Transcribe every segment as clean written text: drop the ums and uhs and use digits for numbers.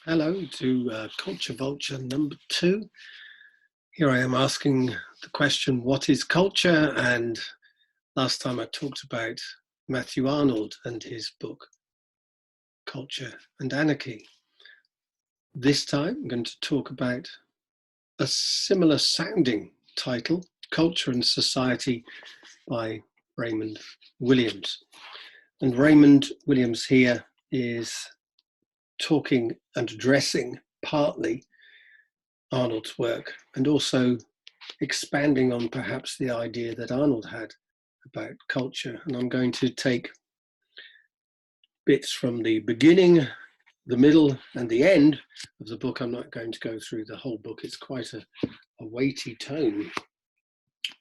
Hello to Culture Vulture number 2. Here I am asking the question, what is culture? And last time I talked about Matthew Arnold and his book, Culture and Anarchy. This time I'm going to talk about a similar sounding title, Culture and Society by Raymond Williams. And Raymond Williams here is talking and addressing partly Arnold's work and also expanding on perhaps the idea that Arnold had about culture. And I'm going to take bits from the beginning, the middle, and the end of the book. I'm not going to go through the whole book. It's quite a weighty tome.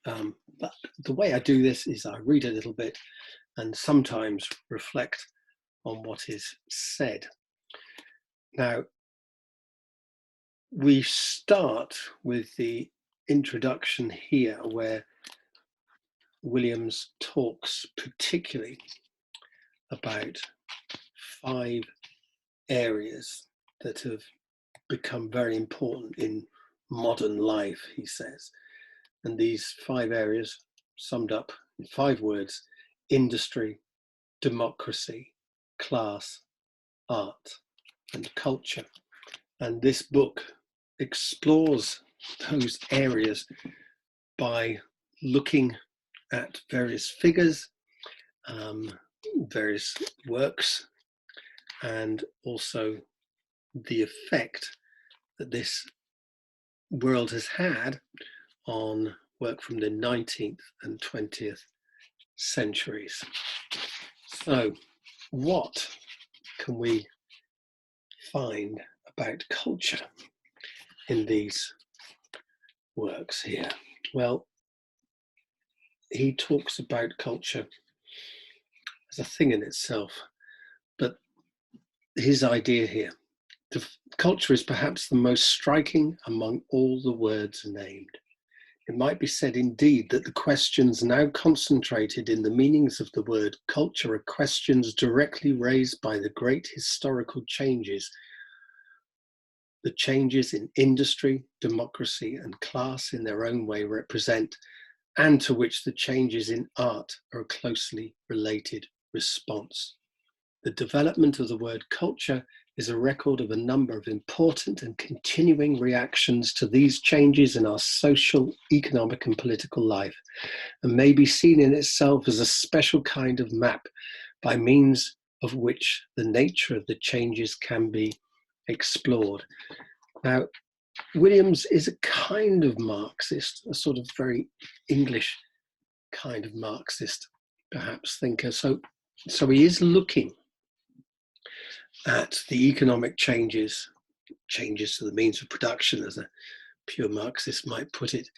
But the way I do this is I read a little bit and sometimes reflect on what is said. Now, we start with the introduction here where Williams talks particularly about 5 areas that have become very important in modern life, he says. And these 5 areas, summed up in 5 words: industry, democracy, class, art, and culture. And this book explores those areas by looking at various figures, various works, and also the effect that this world has had on work from the 19th and 20th centuries. So, what can we find about culture in these works here? Well, he talks about culture as a thing in itself, but his idea here, the culture is perhaps the most striking among all the words named. It might be said indeed that the questions now concentrated in the meanings of the word culture are questions directly raised by the great historical changes, the changes in industry, democracy, and class in their own way represent, and to which the changes in art are a closely related response. The development of the word culture is a record of a number of important and continuing reactions to these changes in our social, economic, and political life, and may be seen in itself as a special kind of map by means of which the nature of the changes can be explored. Now, Williams is a kind of Marxist, a sort of very English kind of Marxist, perhaps, thinker. So he is looking at the economic changes to the means of production, as a pure Marxist might put it,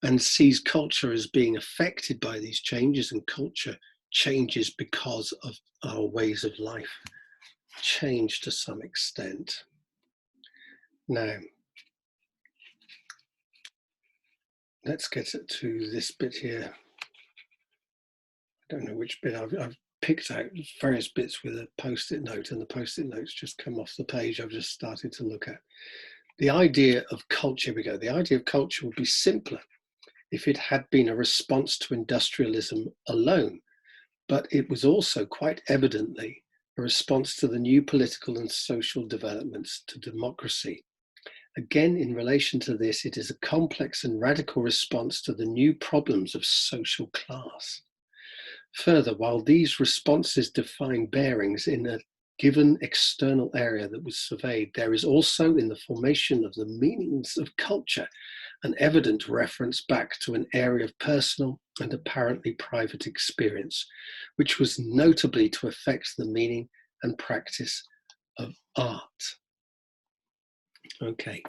and sees culture as being affected by these changes, and culture changes because of our ways of life change to some extent. Now, let's get to this bit here. I don't know which bit I've picked out various bits with a Postit note, and the Postit notes just come off the page I've just started to look at. The idea of culture, we go. The idea of culture would be simpler if it had been a response to industrialism alone, but it was also quite evidently a response to the new political and social developments, to democracy. Again, in relation to this, it is a complex and radical response to the new problems of social class. Further, while these responses define bearings in a given external area that was surveyed, there is also in the formation of the meanings of culture an evident reference back to an area of personal and apparently private experience, which was notably to affect the meaning and practice of art. Okay,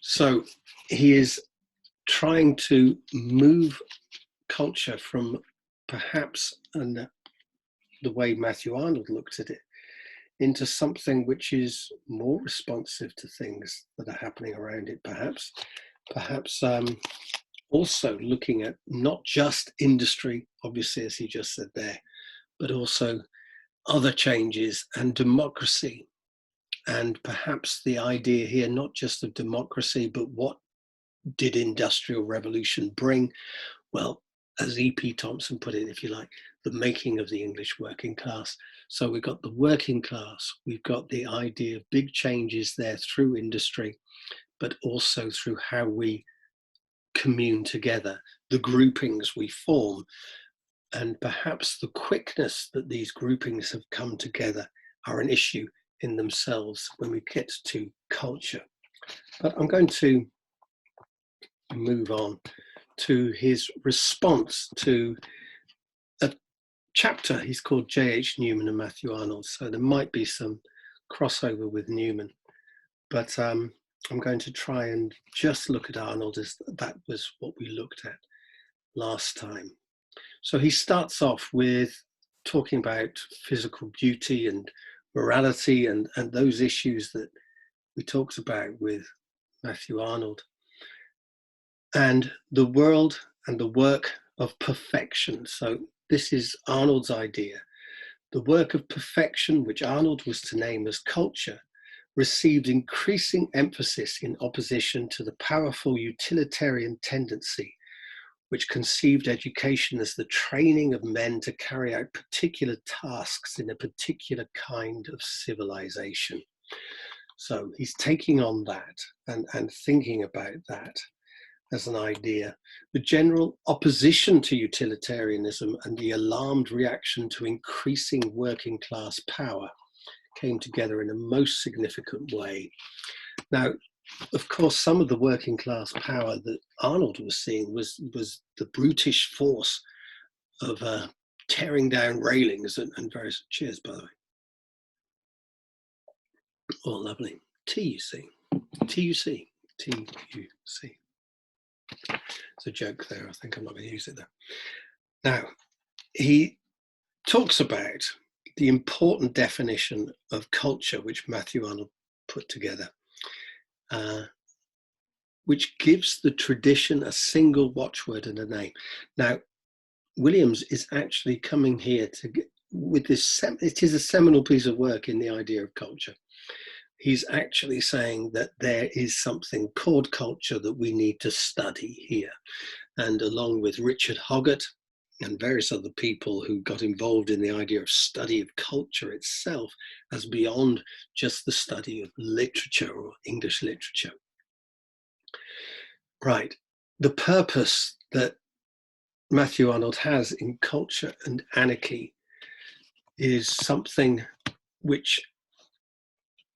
so he is trying to move culture from perhaps the way Matthew Arnold looked at it into something which is more responsive to things that are happening around it, perhaps also looking at not just industry, obviously, as he just said there, but also other changes and democracy and perhaps the idea here, not just of democracy, but what did industrial revolution bring? Well, as E.P. Thompson put it, if you like, the making of the English working class. So we've got the working class, we've got the idea of big changes there through industry, but also through how we commune together, the groupings we form, and perhaps the quickness that these groupings have come together are an issue in themselves when we get to culture. But I'm going to move on to his response to a chapter he's called J.H. Newman and Matthew Arnold. So there might be some crossover with Newman, but I'm going to try and just look at Arnold as that was what we looked at last time. So he starts off with talking about physical beauty and morality and those issues that we talked about with Matthew Arnold. And the world and the work of perfection. So this is Arnold's idea. The work of perfection, which Arnold was to name as culture, received increasing emphasis in opposition to the powerful utilitarian tendency which conceived education as the training of men to carry out particular tasks in a particular kind of civilization. So he's taking on that and thinking about that as an idea. The general opposition to utilitarianism and the alarmed reaction to increasing working class power came together in a most significant way. Now, of course, some of the working class power that Arnold was seeing was the brutish force of tearing down railings and various, cheers by the way. Oh, lovely. TUC. TUC. TUC. It's a joke there. I think I'm not going to use it there. Now, he talks about the important definition of culture, which Matthew Arnold put together, which gives the tradition a single watchword and a name. Now, Williams is actually coming here to get, with this, it is a seminal piece of work in the idea of culture. He's actually saying that there is something called culture that we need to study here. And along with Richard Hoggart and various other people who got involved in the idea of study of culture itself as beyond just the study of literature or English literature. Right. The purpose that Matthew Arnold has in Culture and Anarchy is something which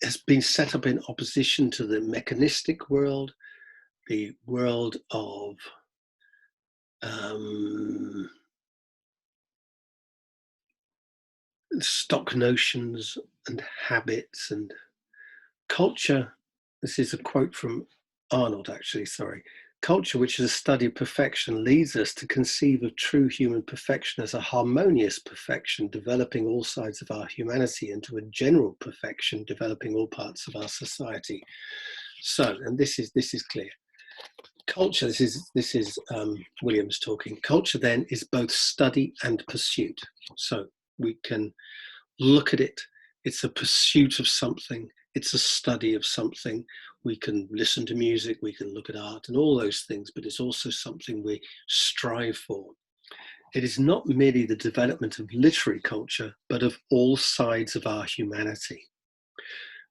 has been set up in opposition to the mechanistic world, the world of stock notions and habits and culture. This is a quote from Arnold, actually, sorry. Culture, which is a study of perfection, leads us to conceive of true human perfection as a harmonious perfection, developing all sides of our humanity into a general perfection, developing all parts of our society. So, and this is clear. Culture, this is Williams talking. Culture then is both study and pursuit. So we can look at it. It's a pursuit of something. It's a study of something. We can listen to music, we can look at art and all those things, but it's also something we strive for. It is not merely the development of literary culture, but of all sides of our humanity.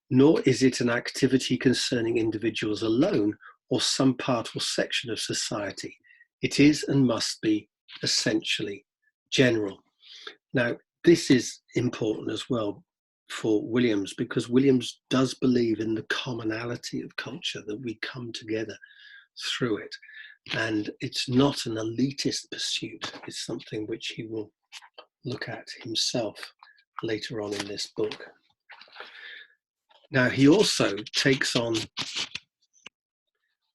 Nor is it an activity concerning individuals alone or some part or section of society. It is and must be essentially general. Now, this is important as well for Williams, because Williams does believe in the commonality of culture, that we come together through it. And it's not an elitist pursuit. It's something which he will look at himself later on in this book. Now, he also takes on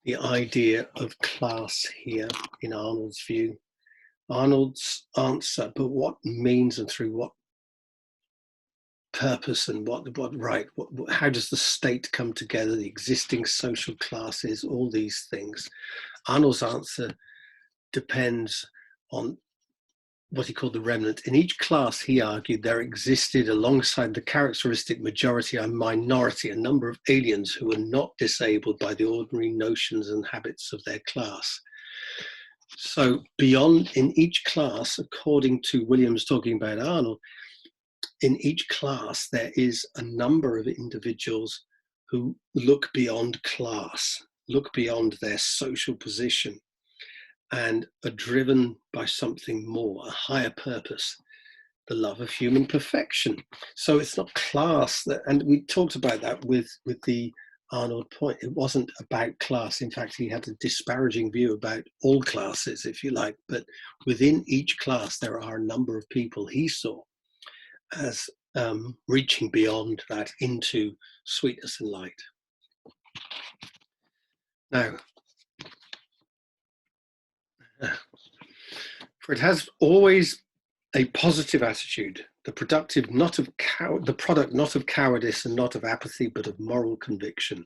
the idea of class here in Arnold's view. Arnold's answer, but what means and through what purpose and how does the state come together, the existing social classes, all these things. Arnold's answer depends on what he called the remnant. In each class, he argued, there existed alongside the characteristic majority and minority, a number of aliens who were not disabled by the ordinary notions and habits of their class. So beyond, in each class, according to Williams talking about Arnold, in each class, there is a number of individuals who look beyond class, look beyond their social position, and are driven by something more, a higher purpose, the love of human perfection. So it's not class that, and we talked about that with the Arnold point. It wasn't about class. In fact, he had a disparaging view about all classes, if you like, but within each class, there are a number of people he saw as reaching beyond that into sweetness and light. Now, for it has always a positive attitude, the product not of cowardice and not of apathy, but of moral conviction.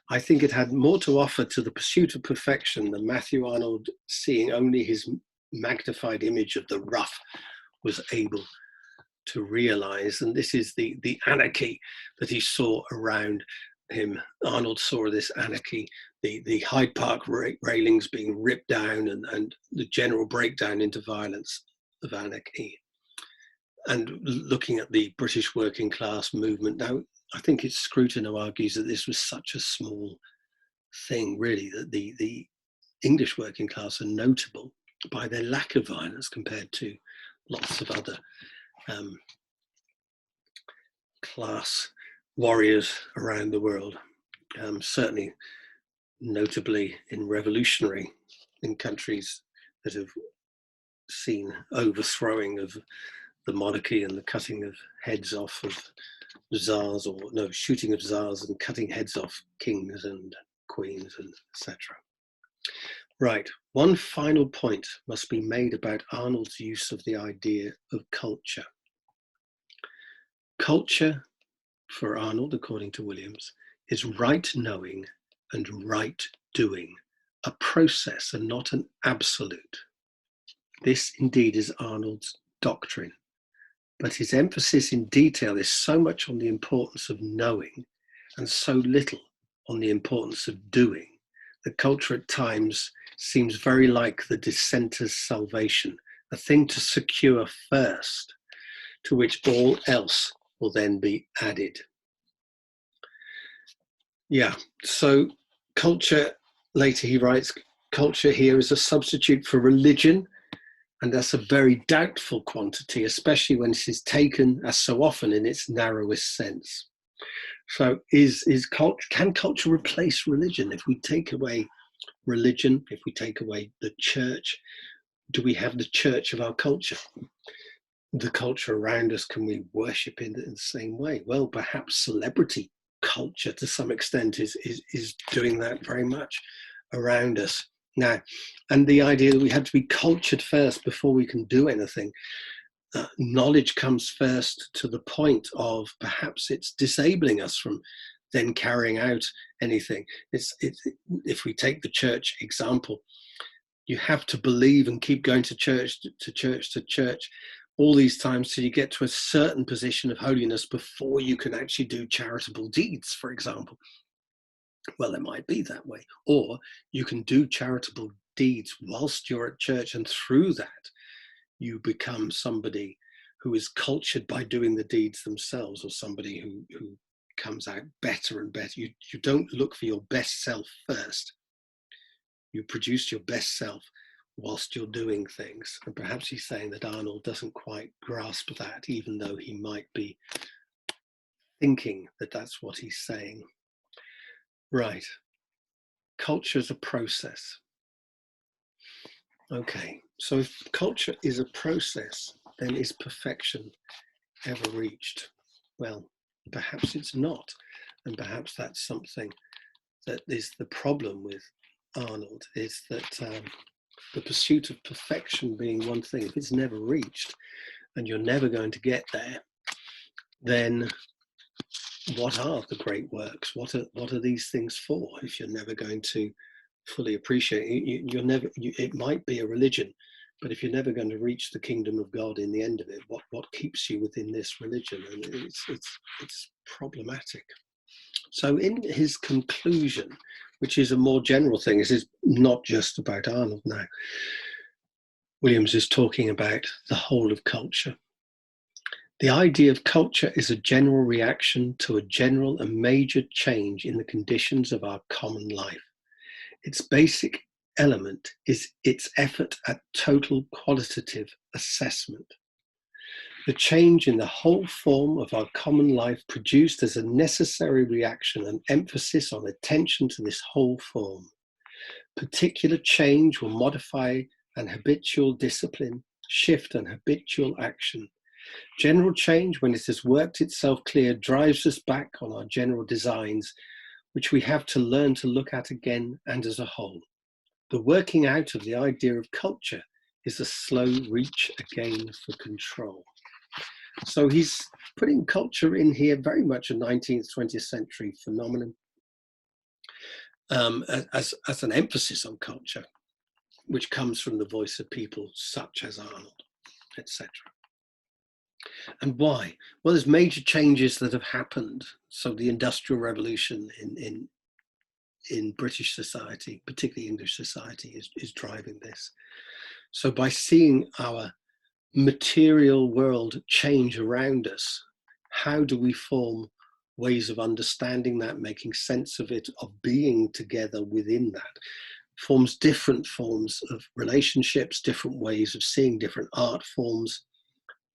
I think it had more to offer to the pursuit of perfection than Matthew Arnold, seeing only his magnified image of the rough, was able to realize. And this is the anarchy that he saw around him. Arnold saw this anarchy, the Hyde Park railings being ripped down, and the general breakdown into violence of anarchy. And looking at the British working class movement, now I think it's Scruton who argues that this was such a small thing, really, that the English working class are notable by their lack of violence compared to lots of other class warriors around the world, certainly notably in countries that have seen overthrowing of the monarchy and the cutting of heads off of czars, or no, shooting of czars and cutting heads off kings and queens, and etc. Right, one final point must be made about Arnold's use of the idea of culture. Culture, for Arnold, according to Williams, is right knowing and right doing, a process and not an absolute. This indeed is Arnold's doctrine, but his emphasis in detail is so much on the importance of knowing and so little on the importance of doing that culture at times seems very like the dissenter's salvation, a thing to secure first, to which all else will then be added. Yeah, so culture, later he writes, culture here is a substitute for religion, and that's a very doubtful quantity, especially when it is taken, as so often, in its narrowest sense. So can culture replace religion? If we take away religion, if we take away the church, do we have the church of our culture? The culture around us, can we worship in the same way? Well, perhaps celebrity culture to some extent is doing that very much around us now. And the idea that we have to be cultured first before we can do anything. Knowledge comes first, to the point of perhaps it's disabling us from then carrying out anything. If we take the church example, you have to believe and keep going to church all these times till you get to a certain position of holiness before you can actually do charitable deeds, for example. Well, it might be that way. Or you can do charitable deeds whilst you're at church, and through that you become somebody who is cultured by doing the deeds themselves, or somebody who comes out better and better. You don't look for your best self first. You produce your best self whilst you're doing things. And perhaps he's saying that Arnold doesn't quite grasp that, even though he might be thinking that that's what he's saying. Right. Culture is a process. Okay, so if culture is a process, then is perfection ever reached? Well, perhaps it's not. And perhaps that's something that is the problem with Arnold, is that the pursuit of perfection being one thing, if it's never reached and you're never going to get there, then what are the great works? What are these things for if you're never going to fully appreciate it? It might be a religion But if you're never going to reach the kingdom of God in the end of it, what keeps you within this religion? And it's problematic. So in his conclusion, which is a more general thing, this is not just about Arnold now, Williams is talking about the whole of culture. The idea of culture is a general reaction to a general and major change in the conditions of our common life. Its basic element is its effort at total qualitative assessment. The change in the whole form of our common life produced as a necessary reaction an emphasis on attention to this whole form. Particular change will modify an habitual discipline, shift an habitual action. General change, when it has worked itself clear, drives us back on our general designs, which we have to learn to look at again and as a whole. The working out of the idea of culture is a slow reach again for control. So he's putting culture in here, very much a 19th, 20th century phenomenon, as an emphasis on culture, which comes from the voice of people such as Arnold, etc. And why? Well, there's major changes that have happened. So the Industrial Revolution in British society, particularly English society, is driving this. So by seeing our material world change around us, how do we form ways of understanding that, making sense of it, of being together within that? Forms different forms of relationships, different ways of seeing different art forms,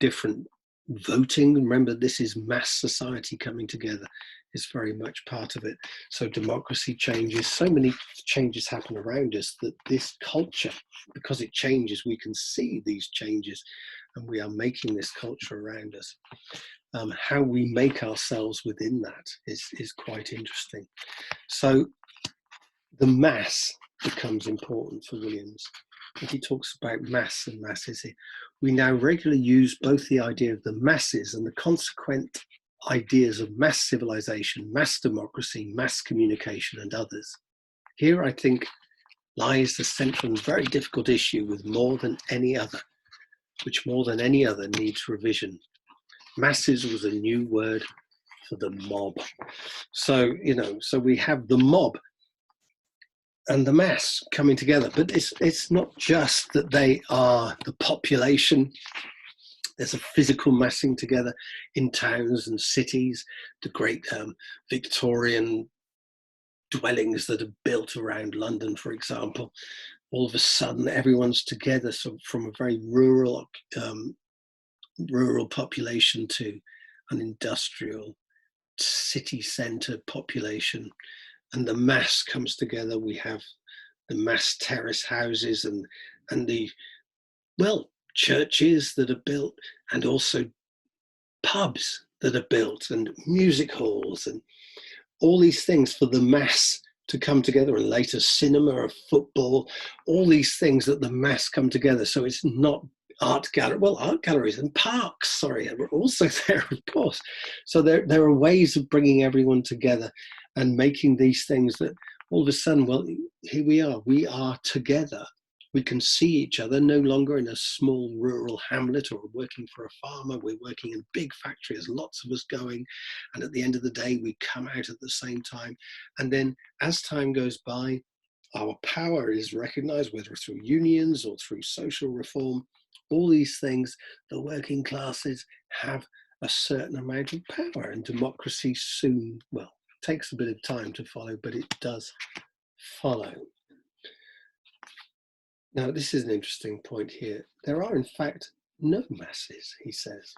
different voting. Remember, this is mass society coming together, is very much part of it. So democracy changes, so many changes happen around us that this culture, because it changes, we can see these changes, and we are making this culture around us. How we make ourselves within that is quite interesting. So the mass becomes important for Williams. And he talks about mass and masses. We now regularly use both the idea of the masses and the consequent ideas of mass civilization, mass democracy, mass communication, and others. Here, I think, lies the central and very difficult issue with more than any other, which more than any other needs revision. Masses was a new word for the mob. So, so we have the mob and the mass coming together, but it's not just that they are the population. There's a physical massing together in towns and cities, the great Victorian dwellings that are built around London, for example. All of a sudden, everyone's together, so from a very rural population to an industrial city centre population. And the mass comes together. We have the mass terrace houses and the, well, churches that are built, and also pubs that are built, and music halls, and all these things for the mass to come together, and later cinema or football, all these things that the mass come together. So it's not art galleries and parks, sorry, are also there, of course. So there are ways of bringing everyone together and making these things that all of a sudden, well, here we are together. We can see each other, no longer in a small rural hamlet or working for a farmer. We're working in a big factory, there's lots of us going. And at the end of the day, we come out at the same time. And then as time goes by, our power is recognized, whether through unions or through social reform. All these things, the working classes have a certain amount of power, and democracy soon, well, takes a bit of time to follow, but it does follow. Now, this is an interesting point here. There are, in fact, no masses, he says.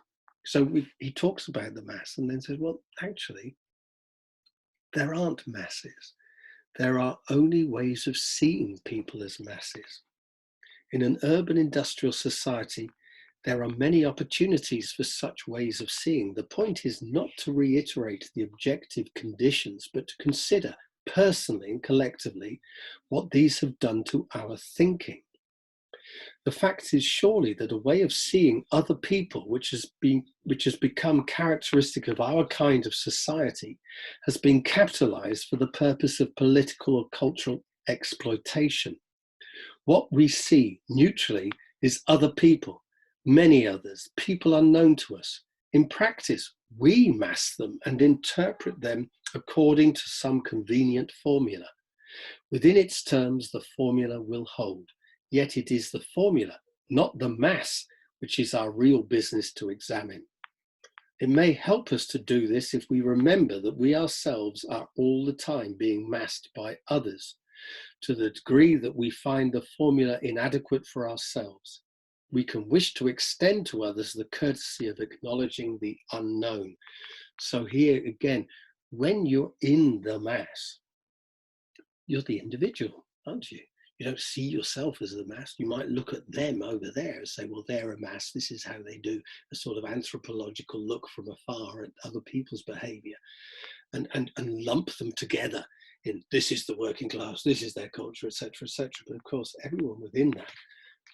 So he talks about the mass and then says, well, actually, there aren't masses. There are only ways of seeing people as masses. In an urban industrial society, there are many opportunities for such ways of seeing. The point is not to reiterate the objective conditions, but to consider personally and collectively what these have done to our thinking. The fact is surely that a way of seeing other people, which has become characteristic of our kind of society, has been capitalized for the purpose of political or cultural exploitation. What we see neutrally is other people, many others, people unknown to us. In practice, we mass them and interpret them according to some convenient formula. Within its terms, the formula will hold, yet it is the formula, not the mass, which is our real business to examine. It may help us to do this if we remember that we ourselves are all the time being massed by others, to the degree that we find the formula inadequate for ourselves. We can wish to extend to others the courtesy of acknowledging the unknown. So here again, when you're in the mass, you're the individual, aren't you? You don't see yourself as the mass. You might look at them over there and say, well, they're a mass. This is how they do, a sort of anthropological look from afar at other people's behavior, and lump them together in this is the working class, this is their culture, etc., etc. But of course, everyone within that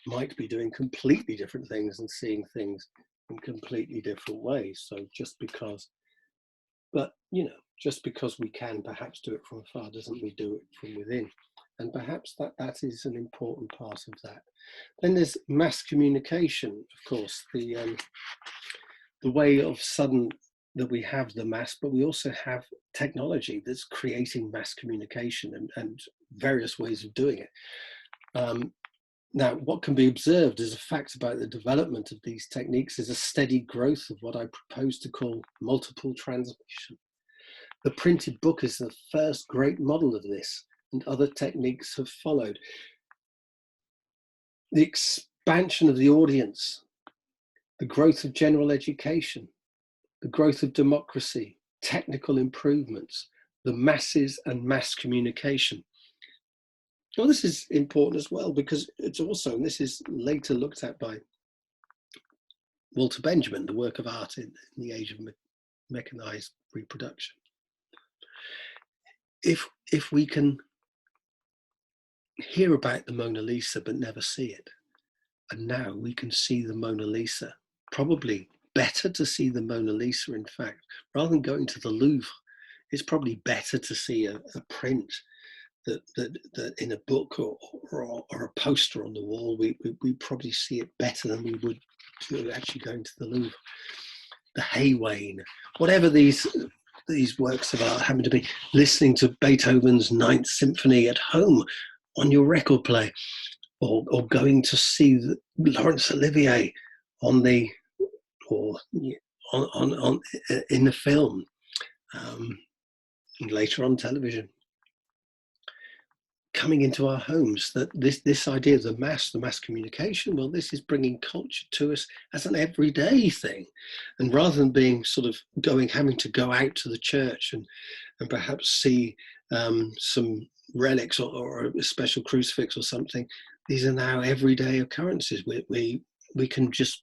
might be doing completely different things and seeing things in completely different ways. So just because we can perhaps do it from afar doesn't mean we do it from within. And perhaps that is an important part of that. Then there's mass communication, of course, the way of sudden that we have the mass, but we also have technology that's creating mass communication and various ways of doing it. Now, what can be observed as a fact about the development of these techniques is a steady growth of what I propose to call multiple transmission. The printed book is the first great model of this, and other techniques have followed. The expansion of the audience, the growth of general education, the growth of democracy, technical improvements, the masses and mass communication. Well, this is important as well because it's also, and this is later looked at by Walter Benjamin, the work of art in the age of mechanized reproduction. If we can hear about the Mona Lisa but never see it, and now we can see the Mona Lisa, probably better to see the Mona Lisa, in fact, rather than going to the Louvre, it's probably better to see a print that in a book or a poster on the wall. We probably see it better than we would to actually going to the Louvre. The Haywain, whatever these works of art happen to be, listening to Beethoven's Ninth Symphony at home on your record player, or going to see Laurence Olivier in the film, and later on television. Coming into our homes, that this idea of the mass communication, well, this is bringing culture to us as an everyday thing, and rather than being sort of having to go out to the church and perhaps see some relics or a special crucifix or something, these are now everyday occurrences. We can just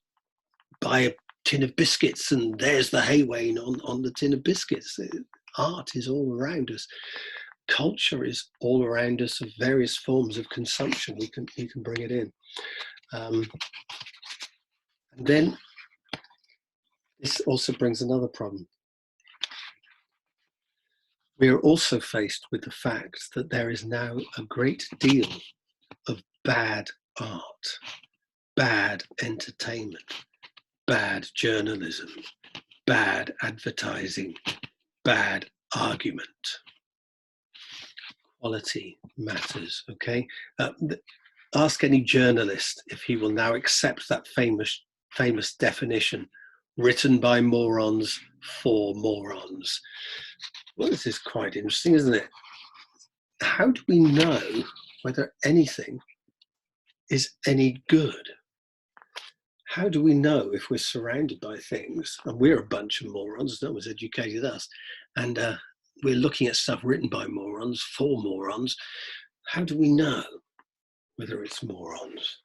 buy a tin of biscuits and there's the Haywain on the tin of biscuits. Art is all around us. Culture is all around us of various forms of consumption. We can bring it in. And then this also brings another problem. We are also faced with the fact that there is now a great deal of bad art, bad entertainment, bad journalism, bad advertising, bad argument. Quality matters, okay? Ask any journalist if he will now accept that famous definition, written by morons for morons. Well, this is quite interesting, isn't it? How do we know whether anything is any good? How do we know if we're surrounded by things, and we're a bunch of morons, no one's educated us, and we're looking at stuff written by morons for morons? How do we know whether it's morons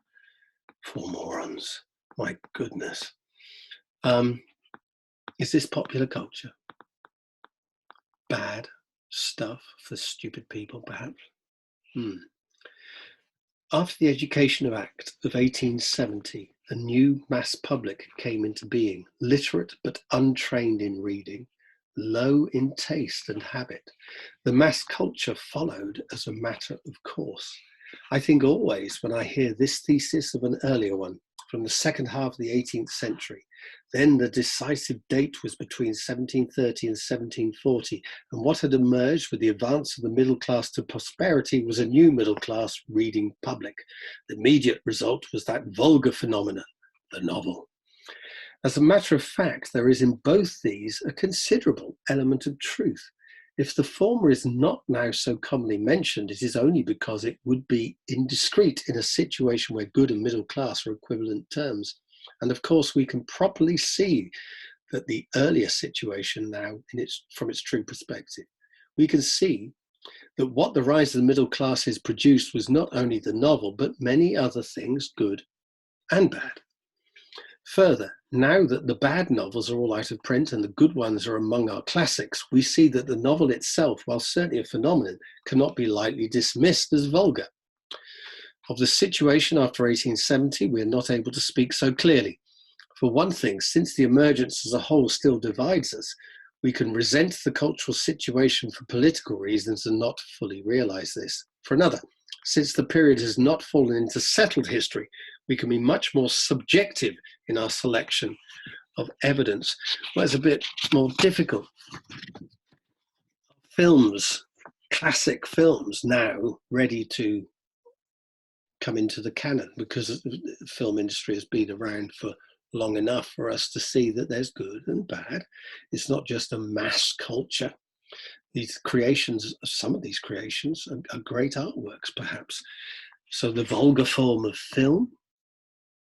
for morons? My goodness. Is this popular culture? Bad stuff for stupid people, perhaps? After the Education Act of 1870, a new mass public came into being, literate but untrained in reading, low in taste and habit. The mass culture followed as a matter of course. I think always when I hear this thesis of an earlier one from the second half of the 18th century, then the decisive date was between 1730 and 1740, and what had emerged with the advance of the middle class to prosperity was a new middle class reading public. The immediate result was that vulgar phenomenon, the novel. As a matter of fact, there is in both these a considerable element of truth. If the former is not now so commonly mentioned, it is only because it would be indiscreet in a situation where good and middle class are equivalent terms. And of course, we can properly see that the earlier situation now, from its true perspective, we can see that what the rise of the middle classes produced was not only the novel, but many other things, good and bad. Further, now that the bad novels are all out of print and the good ones are among our classics, we see that the novel itself, while certainly a phenomenon, cannot be lightly dismissed as vulgar. Of the situation after 1870, we are not able to speak so clearly. For one thing, since the emergence as a whole still divides us, we can resent the cultural situation for political reasons and not fully realize this. For another, since the period has not fallen into settled history, we can be much more subjective in our selection of evidence. Well, it's a bit more difficult. Films, classic films now ready to come into the canon because the film industry has been around for long enough for us to see that there's good and bad. It's not just a mass culture. These creations, some of these creations are great artworks, perhaps. So the vulgar form of film,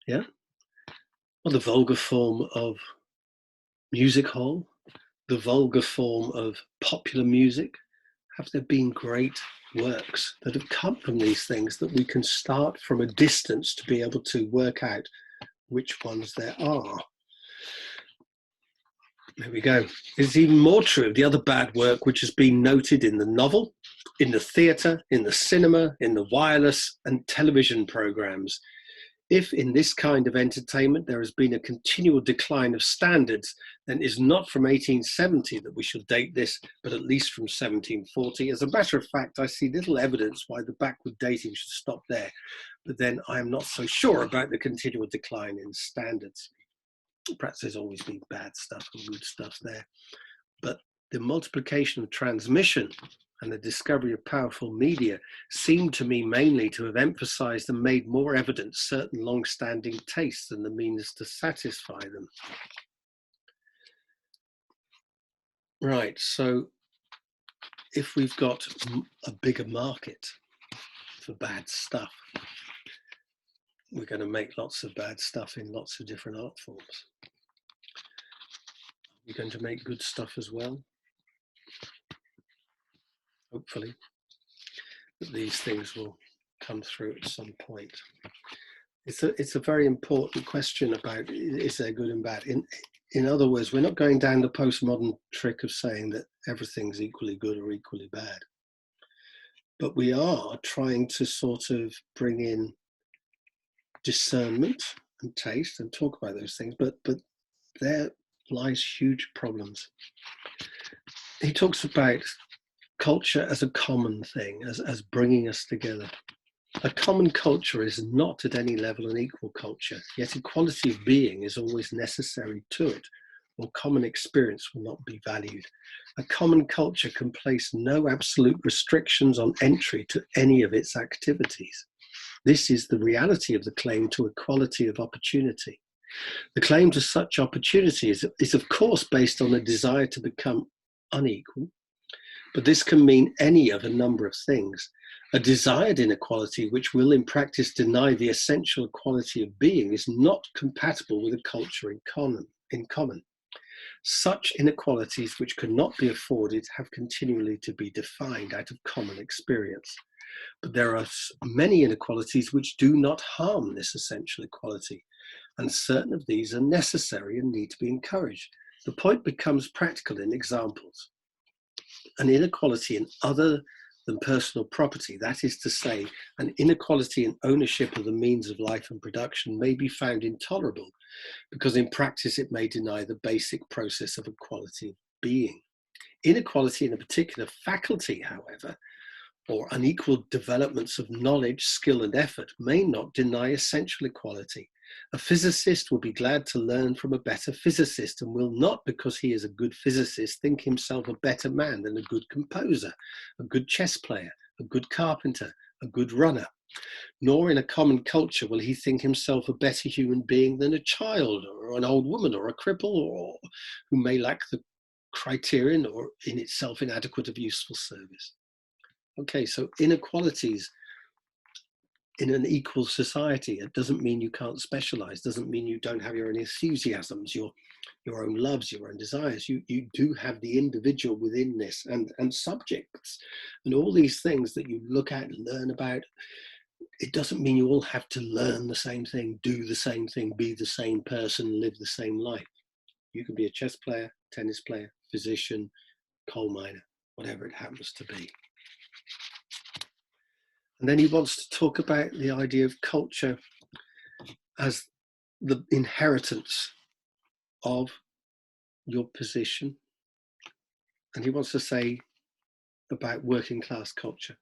yeah, or the vulgar form of music hall, the vulgar form of popular music. Have there been great works that have come from these things that we can start from a distance to be able to work out which ones there are? There we go. It's even more true of the other bad work which has been noted in the novel, in the theatre, in the cinema, in the wireless and television programs. If in this kind of entertainment there has been a continual decline of standards, then it is not from 1870 that we shall date this, but at least from 1740. As a matter of fact, I see little evidence why the backward dating should stop there, but then I am not so sure about the continual decline in standards. Perhaps there's always been bad stuff and good stuff there, but the multiplication of transmission and the discovery of powerful media seem to me mainly to have emphasized and made more evident certain long-standing tastes and the means to satisfy them. Right, so if we've got a bigger market for bad stuff, we're going to make lots of bad stuff in lots of different art forms. We're going to make good stuff as well. Hopefully, that these things will come through at some point. It's a very important question about, is there good and bad? In other words, we're not going down the postmodern trick of saying that everything's equally good or equally bad. But we are trying to sort of bring in discernment and taste and talk about those things, but there lies huge problems. He talks about culture as a common thing, as bringing us together. A common culture is not at any level an equal culture, yet equality of being is always necessary to it, or common experience will not be valued. A common culture can place no absolute restrictions on entry to any of its activities. This is the reality of the claim to equality of opportunity. The claim to such opportunity is of course based on a desire to become unequal, but this can mean any of a number of things. A desired inequality which will in practice deny the essential equality of being is not compatible with a culture in common. Such inequalities which cannot be afforded have continually to be defined out of common experience. But there are many inequalities which do not harm this essential equality, and certain of these are necessary and need to be encouraged. The point becomes practical in examples. An inequality in other than personal property, that is to say, an inequality in ownership of the means of life and production, may be found intolerable because in practice it may deny the basic process of equality of being. Inequality in a particular faculty, however, or unequal developments of knowledge, skill, and effort may not deny essential equality. A physicist will be glad to learn from a better physicist and will not, because he is a good physicist, think himself a better man than a good composer, a good chess player, a good carpenter, a good runner. Nor in a common culture will he think himself a better human being than a child or an old woman or a cripple or who may lack the criterion or in itself inadequate of useful service. Okay, so inequalities in an equal society, it doesn't mean you can't specialize, doesn't mean you don't have your own enthusiasms, your own loves, your own desires. You do have the individual within this and subjects and all these things that you look at and learn about. It doesn't mean you all have to learn the same thing, do the same thing, be the same person, live the same life. You can be a chess player, tennis player, physician, coal miner, whatever it happens to be. And then he wants to talk about the idea of culture as the inheritance of your position. And he wants to say about working class culture,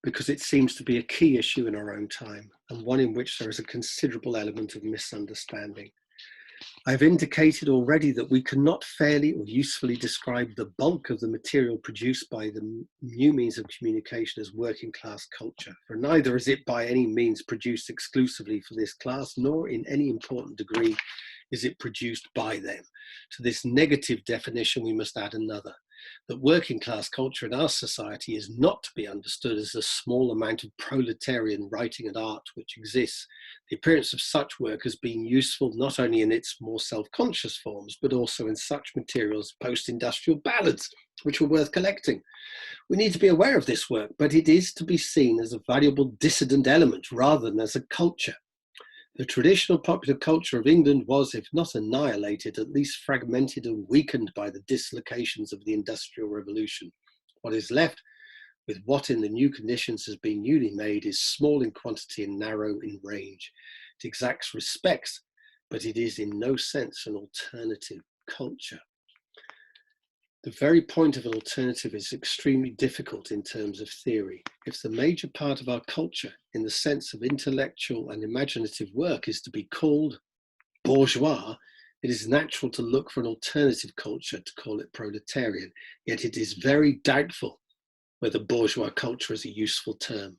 because it seems to be a key issue in our own time and one in which there is a considerable element of misunderstanding. I've indicated already that we cannot fairly or usefully describe the bulk of the material produced by the new means of communication as working class culture, for neither is it by any means produced exclusively for this class, nor in any important degree is it produced by them. To this negative definition, we must add another, that working class culture in our society is not to be understood as a small amount of proletarian writing and art which exists. The appearance of such work as being useful not only in its more self-conscious forms, but also in such materials as post-industrial ballads, which were worth collecting. We need to be aware of this work, but it is to be seen as a valuable dissident element rather than as a culture. The traditional popular culture of England was, if not annihilated, at least fragmented and weakened by the dislocations of the Industrial Revolution. What is left, with what in the new conditions has been newly made, is small in quantity and narrow in range. It exacts respect, but it is in no sense an alternative culture. The very point of an alternative is extremely difficult in terms of theory. If the major part of our culture, in the sense of intellectual and imaginative work, is to be called bourgeois, it is natural to look for an alternative culture to call it proletarian. Yet it is very doubtful whether bourgeois culture is a useful term.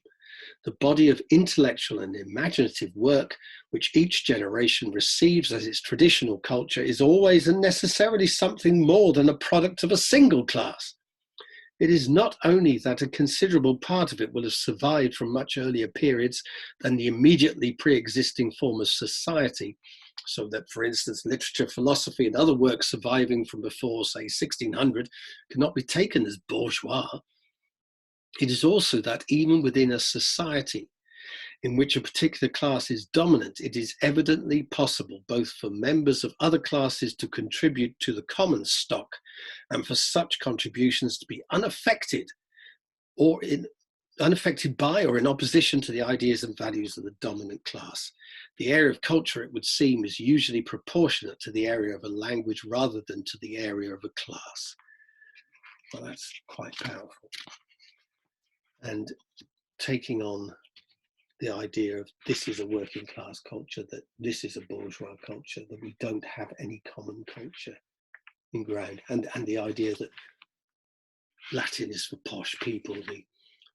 The body of intellectual and imaginative work which each generation receives as its traditional culture is always and necessarily something more than a product of a single class. It is not only that a considerable part of it will have survived from much earlier periods than the immediately pre-existing form of society, so that, for instance, literature, philosophy, and other works surviving from before, say, 1600 cannot be taken as bourgeois. It is also that even within a society in which a particular class is dominant, it is evidently possible both for members of other classes to contribute to the common stock and for such contributions to be unaffected by or in opposition to the ideas and values of the dominant class. The area of culture, it would seem, is usually proportionate to the area of a language rather than to the area of a class. Well, that's quite powerful. And taking on the idea of this is a working class culture, that this is a bourgeois culture, that we don't have any common culture in ground, and the idea that Latin is for posh people,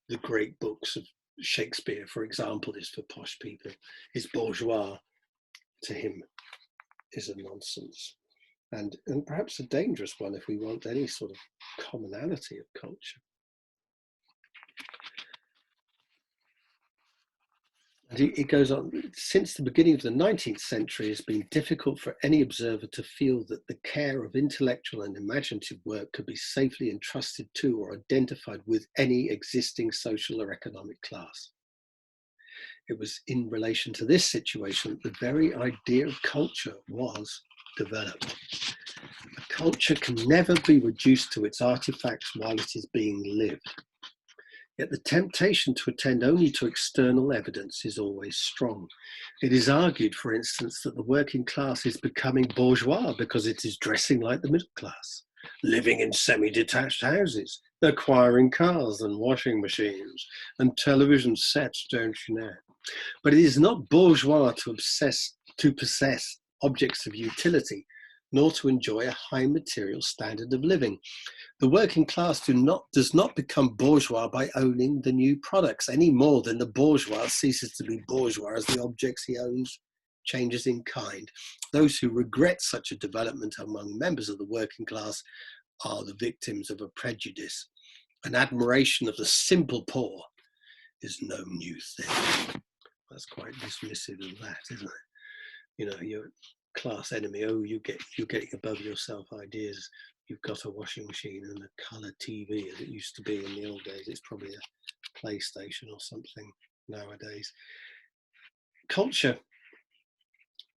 the great books of Shakespeare, for example, is for posh people, is bourgeois to him is a nonsense, and perhaps a dangerous one if we want any sort of commonality of culture. And it goes on, since the beginning of the 19th century, it has been difficult for any observer to feel that the care of intellectual and imaginative work could be safely entrusted to or identified with any existing social or economic class. It was in relation to this situation that the very idea of culture was developed. A culture can never be reduced to its artifacts while it is being lived. Yet the temptation to attend only to external evidence is always strong. It is argued, for instance, that the working class is becoming bourgeois because it is dressing like the middle class, living in semi-detached houses, acquiring cars and washing machines and television sets, don't you know? But it is not bourgeois to possess objects of utility, nor to enjoy a high material standard of living. The working class does not become bourgeois by owning the new products, any more than the bourgeois ceases to be bourgeois as the objects he owns changes in kind. Those who regret such a development among members of the working class are the victims of a prejudice. An admiration of the simple poor is no new thing. That's quite dismissive of that, isn't it? You know, your class enemy, oh, you're getting above yourself ideas. You've got a washing machine and a colour TV as it used to be in the old days. It's probably a PlayStation or something nowadays. Culture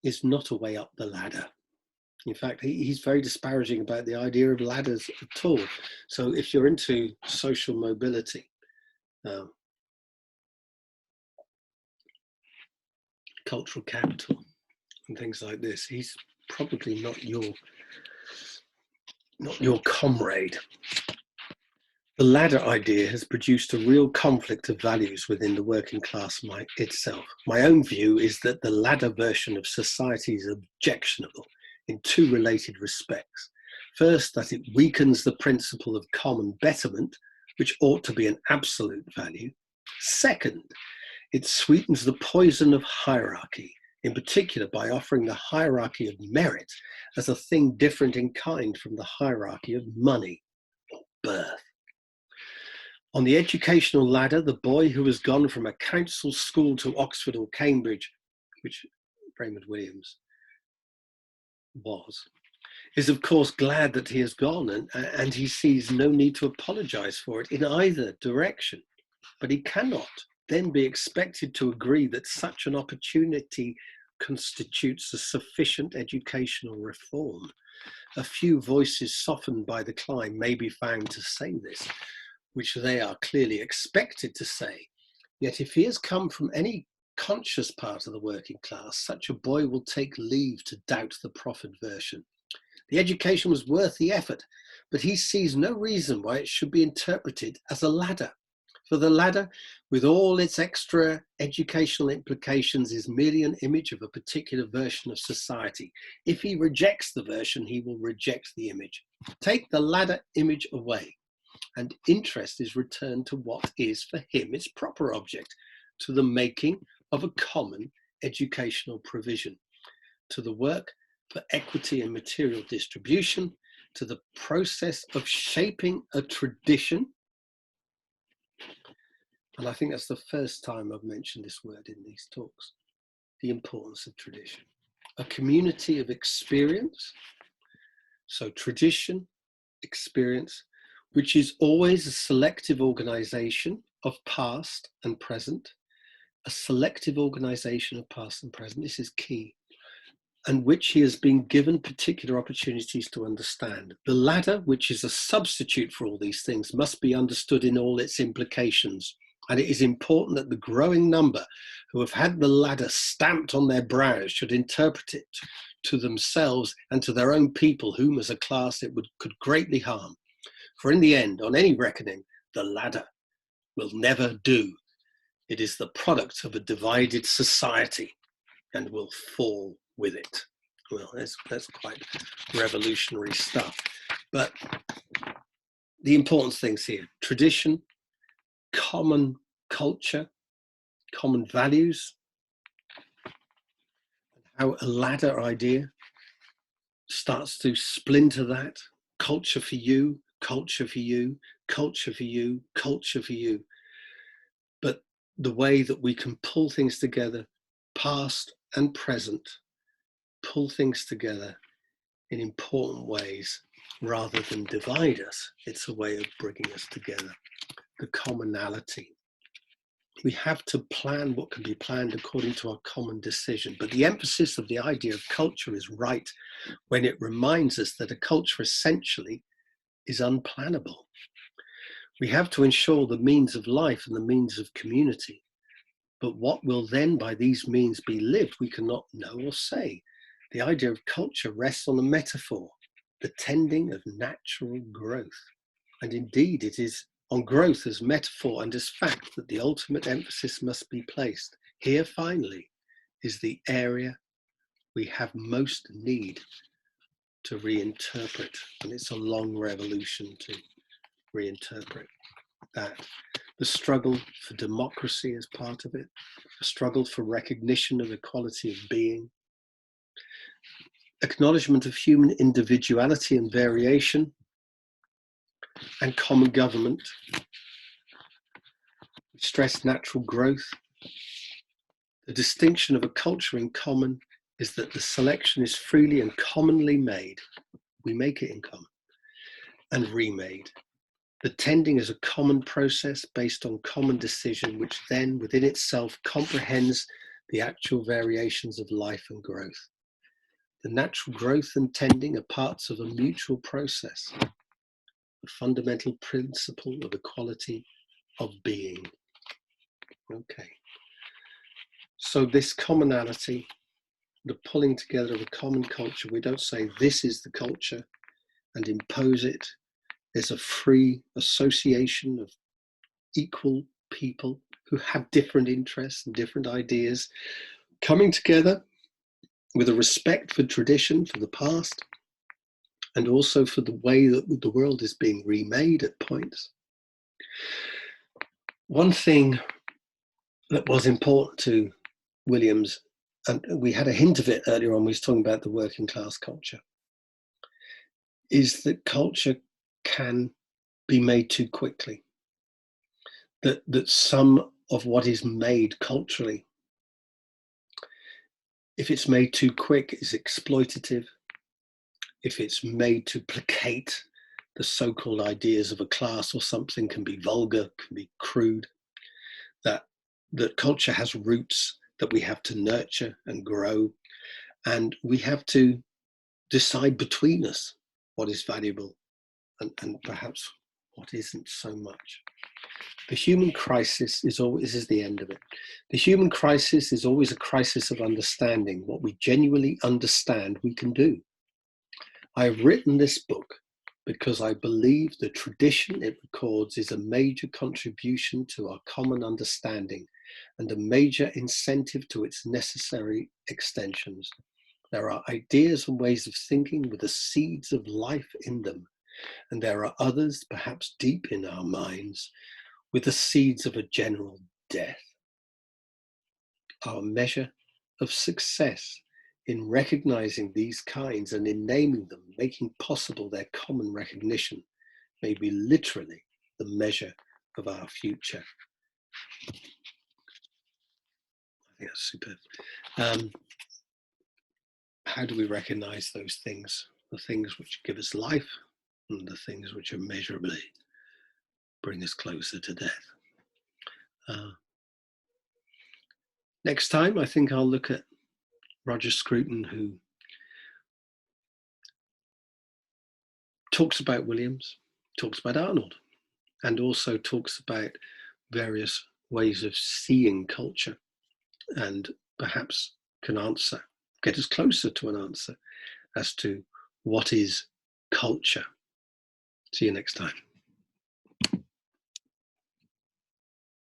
is not a way up the ladder. In fact, he's very disparaging about the idea of ladders at all. So if you're into social mobility, cultural capital and things like this, he's probably not your comrade. The ladder idea has produced a real conflict of values within the working class itself. My own view is that the ladder version of society is objectionable in two related respects. First, that it weakens the principle of common betterment, which ought to be an absolute value. Second, it sweetens the poison of hierarchy, in particular by offering the hierarchy of merit as a thing different in kind from the hierarchy of money or birth. On the educational ladder, the boy who has gone from a council school to Oxford or Cambridge, which Raymond Williams was, is of course glad that he has gone, and he sees no need to apologise for it in either direction. But he cannot then be expected to agree that such an opportunity constitutes a sufficient educational reform. A few voices softened by the climb may be found to say this, which they are clearly expected to say. Yet if he has come from any conscious part of the working class, such a boy will take leave to doubt the proffered version. The education was worth the effort, but he sees no reason why it should be interpreted as a ladder. For the ladder, with all its extra educational implications, is merely an image of a particular version of society. If he rejects the version, he will reject the image. Take the ladder image away, and interest is returned to what is for him its proper object, to the making of a common educational provision, to the work for equity and material distribution, to the process of shaping a tradition. And I think that's the first time I've mentioned this word in these talks, the importance of tradition. A community of experience, so tradition, experience, which is always a selective organization of past and present, a selective organization of past and present, this is key, and which he has been given particular opportunities to understand. The ladder, which is a substitute for all these things, must be understood in all its implications. And it is important that the growing number who have had the ladder stamped on their brows should interpret it to themselves and to their own people, whom as a class it could greatly harm. For in the end, on any reckoning, the ladder will never do. It is the product of a divided society and will fall with it. Well, that's quite revolutionary stuff. But the important things here, tradition, common culture, common values, how a ladder idea starts to splinter that, culture for you, culture for you, culture for you, culture for you. But the way that we can pull things together, past and present, pull things together in important ways rather than divide us. It's a way of bringing us together. The commonality. We have to plan what can be planned according to our common decision. But the emphasis of the idea of culture is right when it reminds us that a culture essentially is unplannable. We have to ensure the means of life and the means of community. But what will then by these means be lived, we cannot know or say. The idea of culture rests on a metaphor, the tending of natural growth. And indeed, it is on growth as metaphor and as fact that the ultimate emphasis must be placed. Here, finally, is the area we have most need to reinterpret. And it's a long revolution to reinterpret that. The struggle for democracy is part of it, a struggle for recognition of equality of being, acknowledgement of human individuality and variation, and common government. We stress natural growth. The distinction of a culture in common is that the selection is freely and commonly made. We make it in common and remade. The tending is a common process based on common decision, which then within itself comprehends the actual variations of life and growth. The natural growth and tending are parts of a mutual process, the fundamental principle of equality of being. Okay. So this commonality, the pulling together of a common culture, we don't say this is the culture and impose it. There's a free association of equal people who have different interests and different ideas coming together with a respect for tradition, for the past, and also for the way that the world is being remade at points. One thing that was important to Williams, and we had a hint of it earlier on, we was talking about the working class culture, is that culture can be made too quickly. That some of what is made culturally, if it's made too quick, is exploitative. If it's made to placate the so-called ideas of a class or something, can be vulgar, can be crude. That culture has roots that we have to nurture and grow, and we have to decide between us what is valuable and perhaps what isn't so much. The human crisis is always, this is the end of it. The human crisis is always a crisis of understanding. What we genuinely understand we can do. I have written this book because I believe the tradition it records is a major contribution to our common understanding and a major incentive to its necessary extensions. There are ideas and ways of thinking with the seeds of life in them, and there are others, perhaps deep in our minds, with the seeds of a general death. Our measure of success in recognizing these kinds and in naming them, making possible their common recognition, may be literally the measure of our future. I think that's superb. How do we recognize those things? The things which give us life and the things which immeasurably bring us closer to death. Next time, I think I'll look at Roger Scruton, who talks about Williams, talks about Arnold, and also talks about various ways of seeing culture, and perhaps can get us closer to an answer as to what is culture. See you next time.